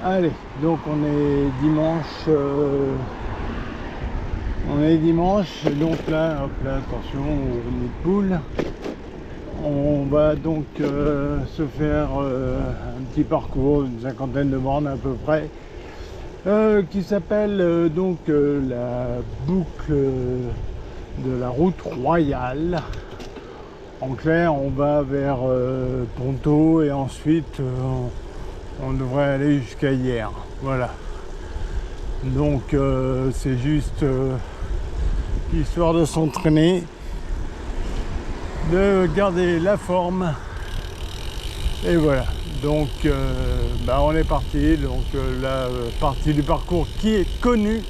Allez, donc on est dimanche. Donc là, hop là, attention au nid de poule. On va donc se faire un petit parcours, une cinquantaine de bornes à peu près, qui s'appelle la boucle de la route royale. En clair, on va vers Ponto et ensuite on devrait aller jusqu'à hier. Voilà. Donc c'est juste histoire de s'entraîner, de garder la forme. Et voilà. Donc on est parti. Donc la partie du parcours qui est connue,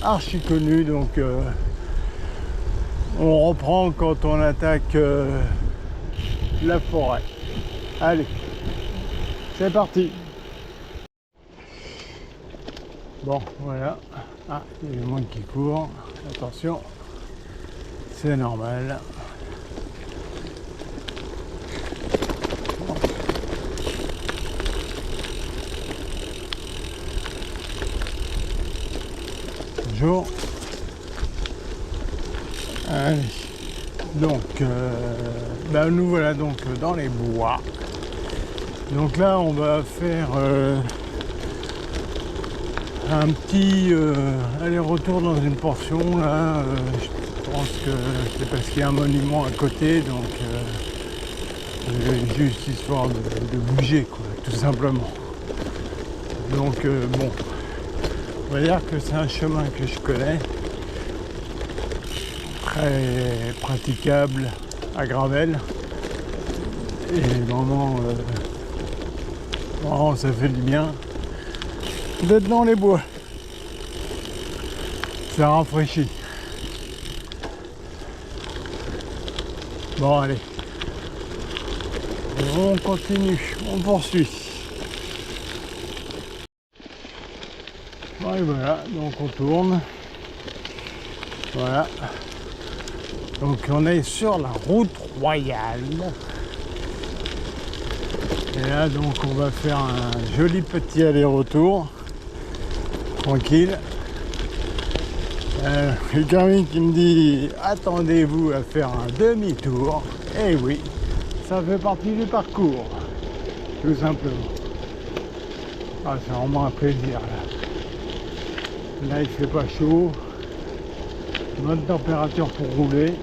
archi connue. Donc on reprend quand on attaque la forêt. Allez, c'est parti. Bon, voilà. Ah, il y a le monde qui court. Attention, c'est normal. Bonjour. Allez. Donc, nous voilà donc dans les bois. Donc là, on va faire un petit aller-retour dans une portion. Là, je pense que c'est parce qu'il y a un monument à côté, donc juste histoire de bouger, quoi, tout simplement. Donc bon, on va dire que c'est un chemin que je connais, très praticable à gravel, et vraiment, ça fait du bien d'être dans les bois, ça rafraîchit. Bon, allez, on continue, on poursuit. Bon, et voilà, donc on tourne. Voilà. Donc on est sur la route royale. Et là, donc on va faire un joli petit aller-retour. Tranquille. Le Garmin qui me dit attendez-vous à faire un demi-tour. Et oui, ça fait partie du parcours, tout simplement. Ah, c'est vraiment un plaisir là. Là il fait pas chaud, bonne température pour rouler,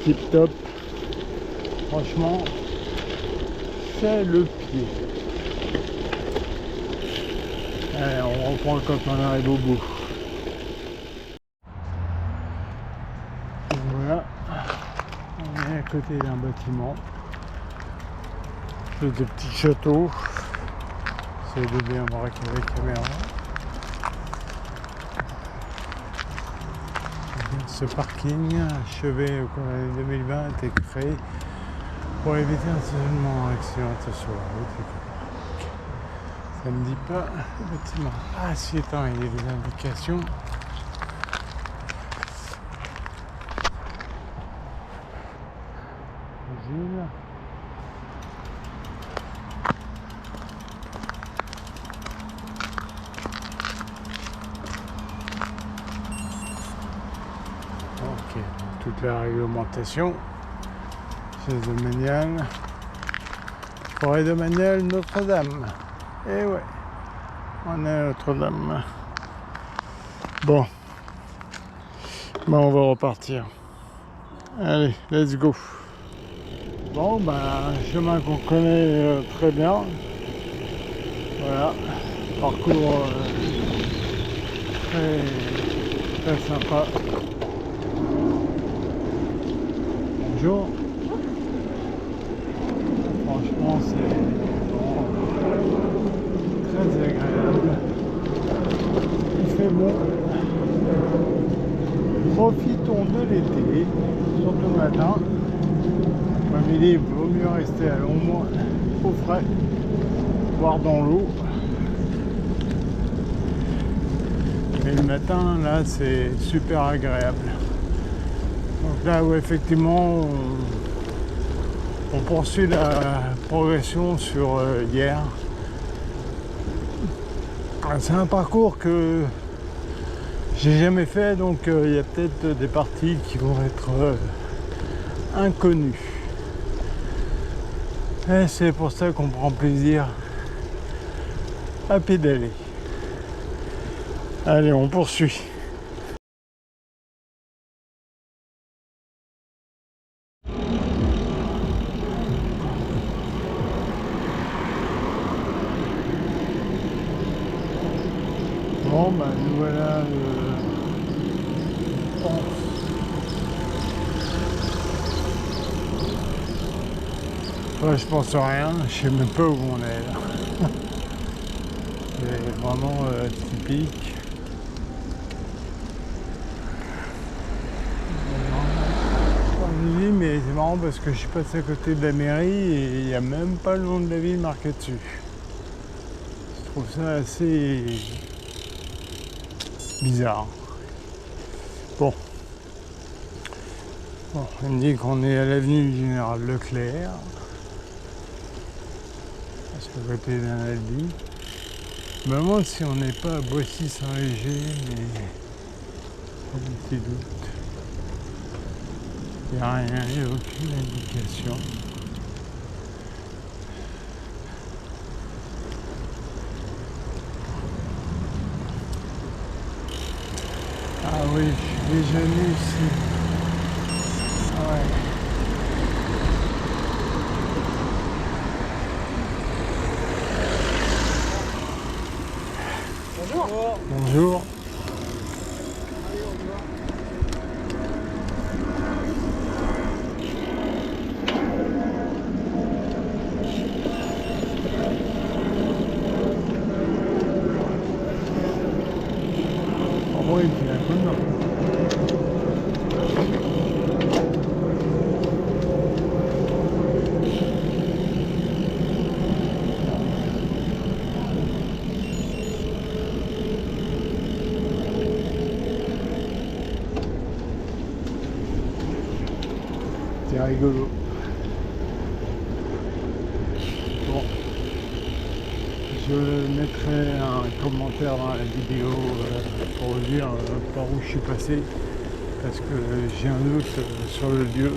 tip top. Franchement, c'est le pied. Allez, on reprend quand on arrive au bout. Voilà, on est à côté d'un bâtiment, des petits châteaux. J'essaie de bien braquer avec la caméra. Ce parking achevé au cours de l'année 2020 a été créé pour éviter un seulement accidenté sur la route. Ça ne dit pas le bâtiment. Ah si, attends, il y a des indications. Ok, toute la réglementation. Chaise domaniale. Forêt domaniale Notre-Dame. Et ouais, on est à Notre-Dame. Bon, on va repartir. Allez, let's go. Bon, un chemin qu'on connaît très bien. Voilà, parcours très sympa. Bonjour. Franchement, c'est très agréable. Il fait bon. Profitons de l'été, surtout le matin. Midi, il vaut mieux rester à l'ombre, au frais, voire dans l'eau. Mais le matin, là, c'est super agréable. Donc là où effectivement, on poursuit la progression sur hier. C'est un parcours que j'ai jamais fait, donc il y a peut-être des parties qui vont être inconnues. Et c'est pour ça qu'on prend plaisir à pédaler. Allez, on poursuit. Bon, bah nous voilà. Je pense à rien, je sais même pas où on est là. C'est vraiment typique. Je dis, mais c'est marrant parce que je suis passé à côté de la mairie et il n'y a même pas le nom de la ville marqué dessus. Je trouve ça assez bizarre. Bon, il me dit qu'on est à l'avenue du Général Leclerc. C'est à côté d'un Aldi. Je me demande si on n'est pas à Boissy-Saint-Léger, mais j'ai un petit doute. Il n'y a rien, il n'y a aucune indication. Ah oui, je suis déjà venu ici. Ah ouais. Bonjour. Bonjour. Moi, il fait un coup de main. C'est rigolo. Bon. Je mettrai un commentaire dans la vidéo pour vous dire par où je suis passé, parce que j'ai un doute sur le lieu.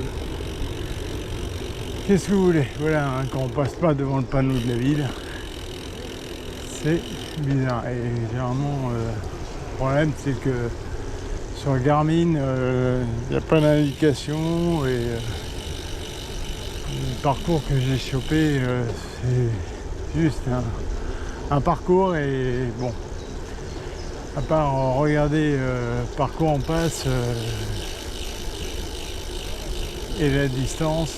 Qu'est-ce que vous voulez? Voilà, hein, quand on passe pas devant le panneau de la ville, c'est bizarre. Et généralement, le problème c'est que sur Garmin, il n'y a pas d'indication et le parcours que j'ai chopé, c'est juste un parcours et bon, à part regarder par quoi on passe et la distance,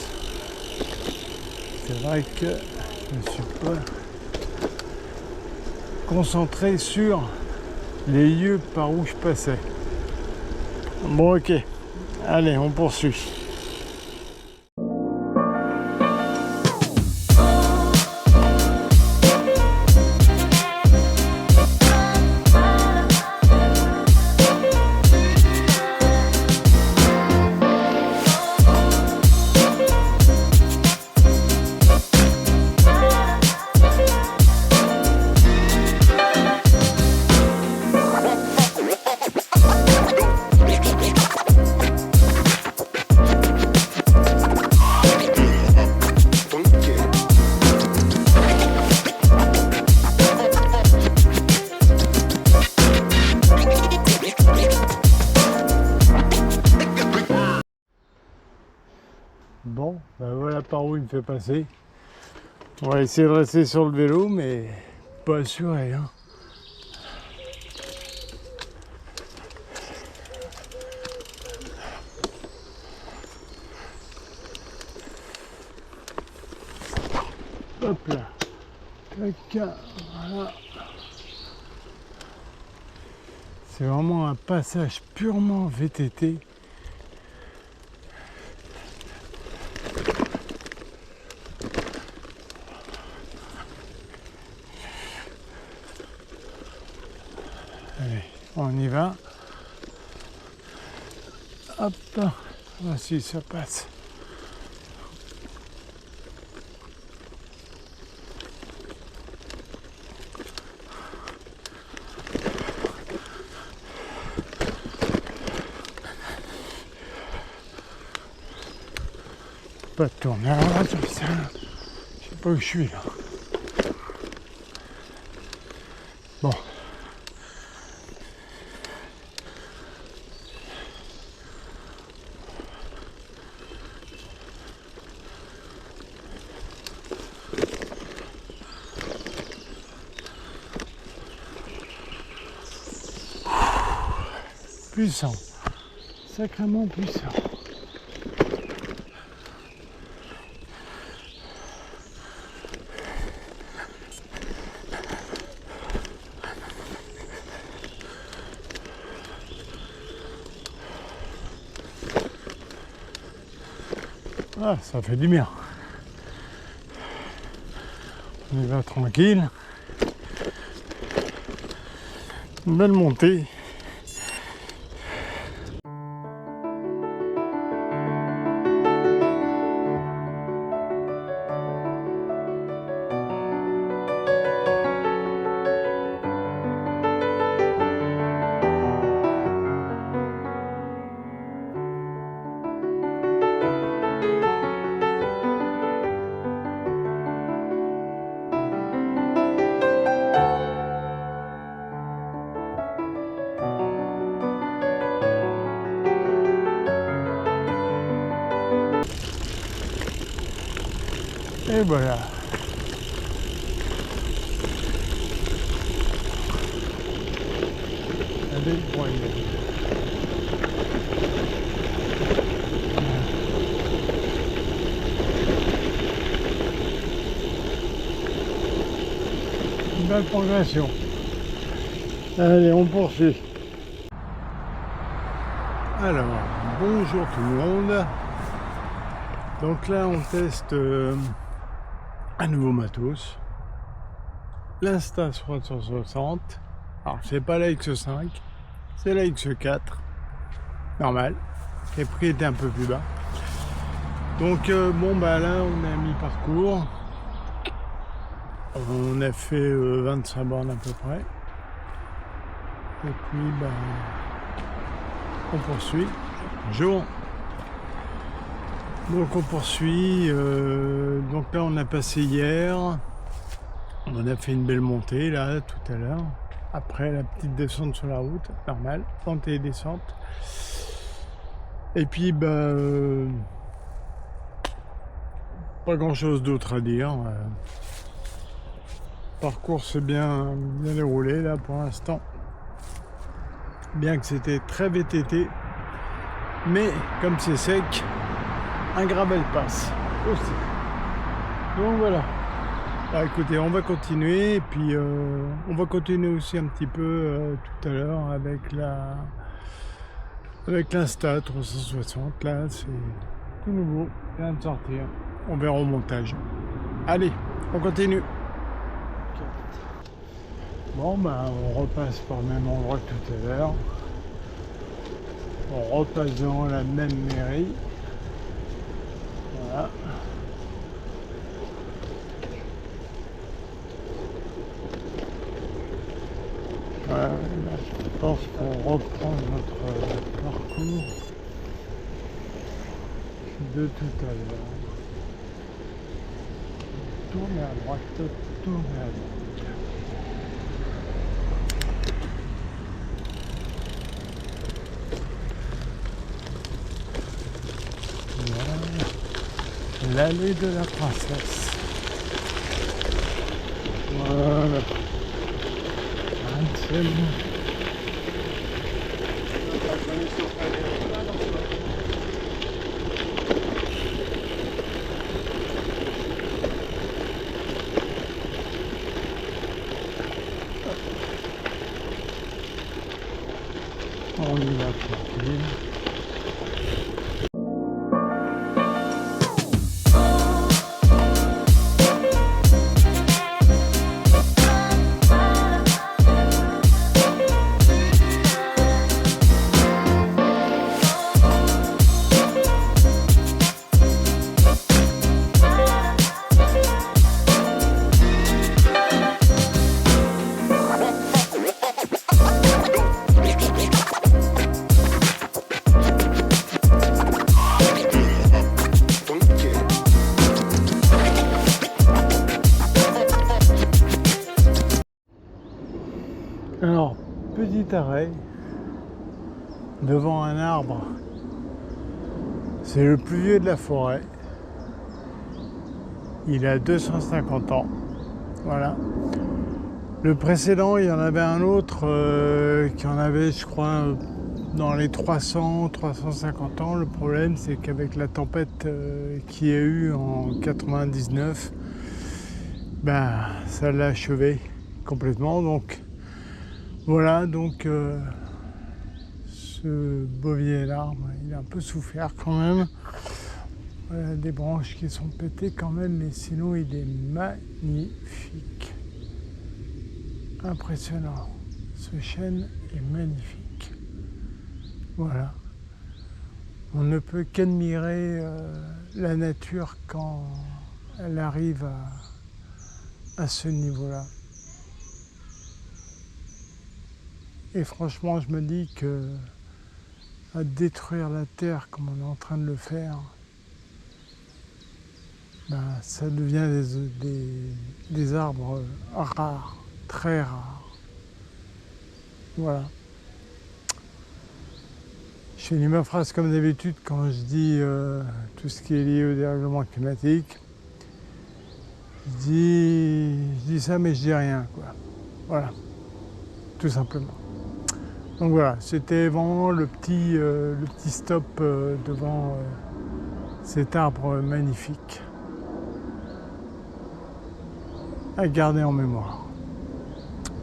c'est vrai que je ne suis pas concentré sur les lieux par où je passais. Bon, ok, allez, on poursuit. Bon, ben voilà par où il me fait passer. On va essayer de rester sur le vélo, mais pas assuré, hein. Hop là. Tac, voilà. C'est vraiment un passage purement VTT. Allez, on y va. Hop, voici, ça passe. pas de tourner à droite, je sais pas où je suis là. Bon. Puissant, sacrément puissant. Ah, ça fait du bien. On y va tranquille. Une belle montée. Et voilà. Allez, pour y aller. Une belle progression. Allez, on poursuit. Alors, bonjour tout le monde. Donc là, on teste un nouveau matos. L'Insta360. Alors, c'est pas la X5, c'est la X4. Normal. Les prix étaient un peu plus bas. Donc, bon, bah là, on a mi-parcours. On a fait 25 bornes à peu près. Et puis, bah, on poursuit. Bonjour. Donc on poursuit, donc là on a passé hier, on a fait une belle montée là tout à l'heure, après la petite descente sur la route, normale, montée et descente. Et puis bah, pas grand chose d'autre à dire. Parcours s'est bien déroulé là pour l'instant, bien que c'était très VTT, mais comme c'est sec, un gravel passe aussi. Donc voilà. Bah, écoutez, on va continuer et puis on va continuer aussi un petit peu tout à l'heure avec l'Insta 360. Là, c'est tout nouveau, vient de sortir. On verra au montage. Allez, on continue. Bon, bah, on repasse par le même endroit que tout à l'heure. On repasse devant la même mairie. Voilà. Voilà, là, je pense qu'on reprend notre parcours de tout à l'heure. Tournez à droite, tournez à droite. Voilà. L'allée de la princesse. Voilà. C'est bon. On y va tranquille. Alors, petit arrêt devant un arbre. C'est le plus vieux de la forêt. Il a 250 ans. Voilà. Le précédent, il y en avait un autre qui en avait, je crois, dans les 300-350 ans. Le problème, c'est qu'avec la tempête qu'il y a eu en 99, ben, ça l'a achevé complètement. Donc, voilà, donc ce beau vieil arbre, il a un peu souffert quand même. Voilà, des branches qui sont pétées quand même, mais sinon, il est magnifique. Impressionnant. Ce chêne est magnifique. Voilà. On ne peut qu'admirer la nature quand elle arrive à ce niveau-là. Et franchement, je me dis que à détruire la terre comme on est en train de le faire, ben, ça devient des arbres rares, très rares. Voilà. Je finis ma phrase comme d'habitude quand je dis tout ce qui est lié au dérèglement climatique. Je dis ça, mais je dis rien, quoi. Voilà, tout simplement. Donc voilà, c'était vraiment le petit stop devant cet arbre magnifique à garder en mémoire.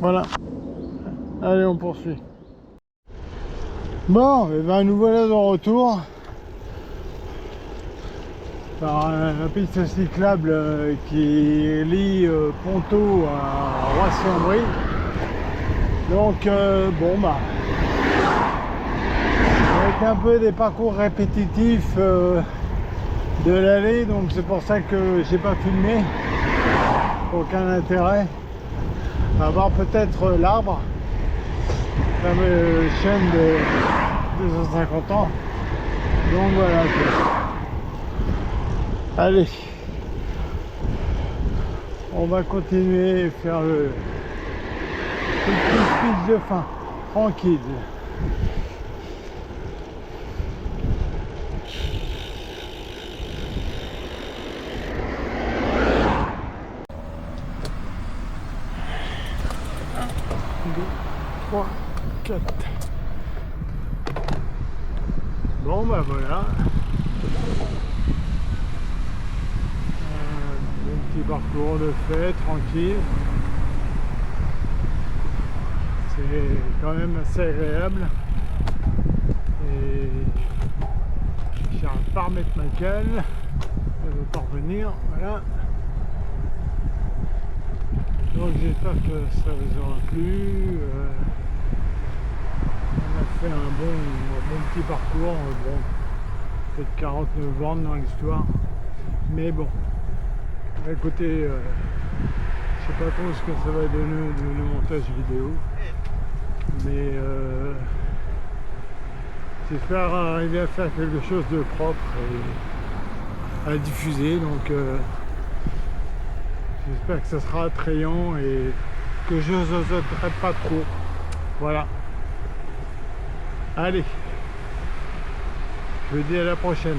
Voilà. Allez, on poursuit. Bon, et ben nous voilà de retour par la piste cyclable qui lie Ponto à Roissy-en-Brie. Donc bon bah avec un peu des parcours répétitifs de l'allée, donc c'est pour ça que j'ai pas filmé. Aucun intérêt. À voir peut-être l'arbre, le fameux chêne de 250 ans. Donc voilà. Allez, on va continuer et faire le petit speech de fin, tranquille. Un, 2, 3, 4. Bon bah voilà. Un petit parcours de fait, tranquille. C'est quand même assez agréable. Et j'arrive pas à remettre ma cale. Elle veut pas revenir, voilà. Donc j'espère que ça vous aura plu. On a fait un bon petit parcours, bon, peut-être 49 bornes dans l'histoire, mais bon, écoutez, je sais pas trop ce que ça va donner le montage vidéo, mais j'espère arriver à faire quelque chose de propre et à diffuser, donc j'espère que ça sera attrayant et que je n'oserai pas trop. Voilà. Allez, je vous dis à la prochaine.